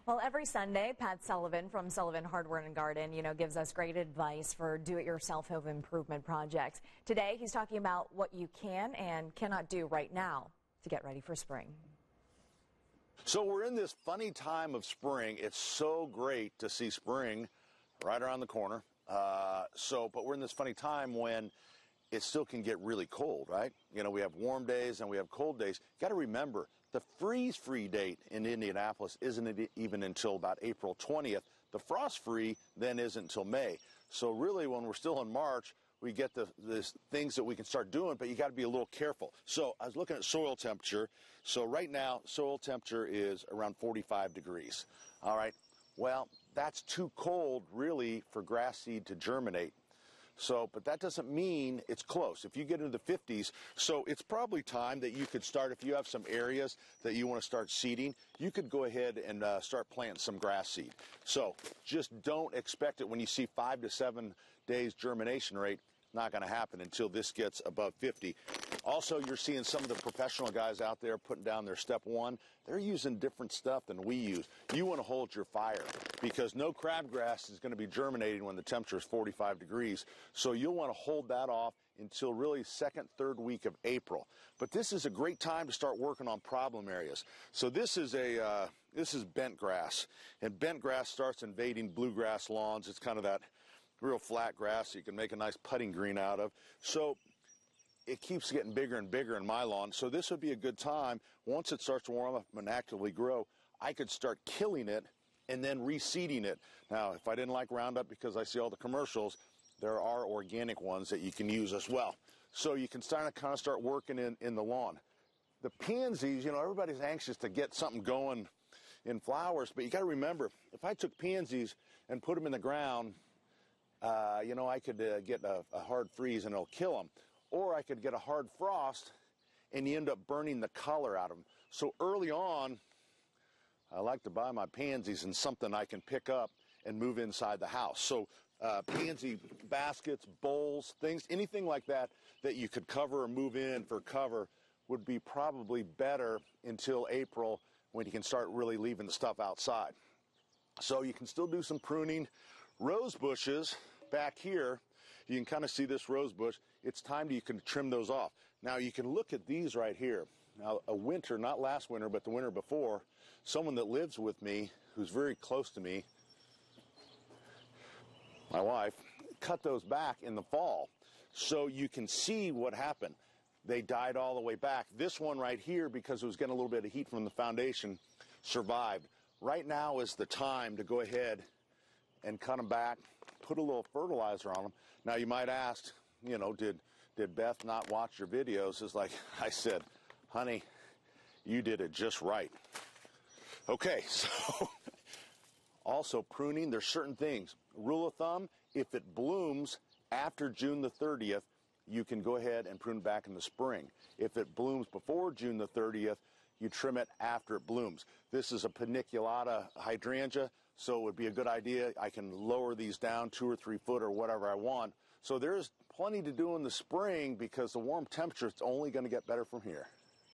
Well, every Sunday, Pat Sullivan from Sullivan Hardware and Garden, gives us great advice for do-it-yourself home improvement projects. Today, he's talking about what you can and cannot do right now to get ready for spring. So we're in this funny time of spring. It's so great to see spring right around the corner. But we're in this funny time when it still can get really cold, right? We have warm days and we have cold days. Got to remember, the freeze-free date in Indianapolis isn't even until about April 20th. The frost-free then isn't until May. So really, when we're still in March, we get the things that we can start doing, but you got to be a little careful. So I was looking at soil temperature. So right now, soil temperature is around 45 degrees. All right. Well, that's too cold, really, for grass seed to germinate. But that doesn't mean it's close. If you get into the 50s, so it's probably time that you could start, if you have some areas that you want to start seeding, you could go ahead and start planting some grass seed. So just don't expect it when you see 5 to 7 days germination rate. Not going to happen until this gets above 50. Also, you're seeing some of the professional guys out there putting down their step one. They're using different stuff than we use. You want to hold your fire because no crabgrass is going to be germinating when the temperature is 45 degrees. So you'll want to hold that off until really second, third week of April. But this is a great time to start working on problem areas. So this is bent grass, and bent grass starts invading bluegrass lawns. It's kind of that real flat grass you can make a nice putting green out of. So it keeps getting bigger and bigger in my lawn. So this would be a good time, once it starts to warm up and actively grow, I could start killing it and then reseeding it. Now, if I didn't like Roundup because I see all the commercials, there are organic ones that you can use as well. So you can kind of start working in the lawn. The pansies, everybody's anxious to get something going in flowers, but you got to remember, if I took pansies and put them in the ground, I could get a hard freeze and it'll kill them. Or I could get a hard frost and you end up burning the color out of them. So early on, I like to buy my pansies in something I can pick up and move inside the house. So pansy baskets, bowls, things, anything like that you could cover or move in for cover would be probably better until April when you can start really leaving the stuff outside. So you can still do some pruning. Rose bushes back here, you can kind of see this rose bush. It's time you can trim those off. Now you can look at these right here. Now a winter, not last winter, but the winter before, someone that lives with me, who's very close to me, my wife, cut those back in the fall. So you can see what happened. They died all the way back. This one right here, because it was getting a little bit of heat from the foundation, survived. Right now is the time to go ahead and cut them back, put a little fertilizer on them. Now you might ask, did Beth not watch your videos? It's like I said, honey, you did it just right. Okay, so also pruning, there's certain things. Rule of thumb, if it blooms after June the 30th, you can go ahead and prune back in the spring. If it blooms before June the 30th, you trim it after it blooms. This is a paniculata hydrangea, so it would be a good idea. I can lower these down 2 or 3 foot or whatever I want. So there's plenty to do in the spring because the warm temperature is only going to get better from here.